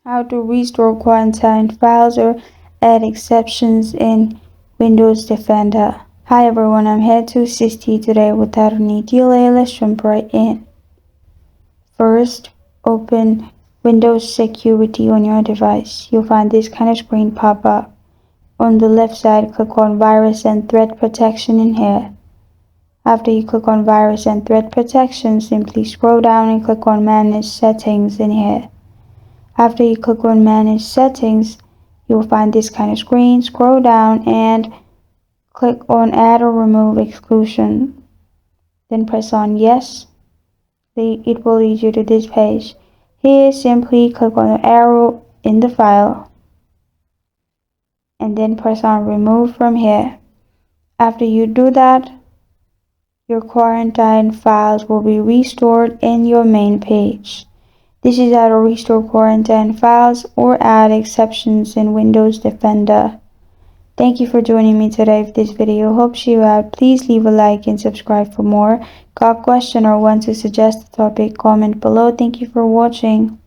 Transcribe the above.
How to restore quarantined files or add exceptions in Windows Defender. Hi everyone, I'm here to assist you today. Without any delay, let's jump right in. First, open Windows Security on your device. You'll find this kind of screen pop up. On the left side, click on Virus and Threat Protection in here. After you click on Virus and Threat Protection, simply scroll down and click on Manage Settings in here. After you click on Manage Settings, you will find this kind of screen. Scroll down and click on Add or Remove Exclusion. Then press on Yes. It will lead you to this page. Here, simply click on the arrow in the file and then press on Remove from here. After you do that, your quarantine files will be restored in your main page. This is how to restore quarantine files or add exceptions in Windows Defender. Thank you for joining me today. If this video helps you out, please leave a like and subscribe for more. Got a question or want to suggest a topic, comment below. Thank you for watching.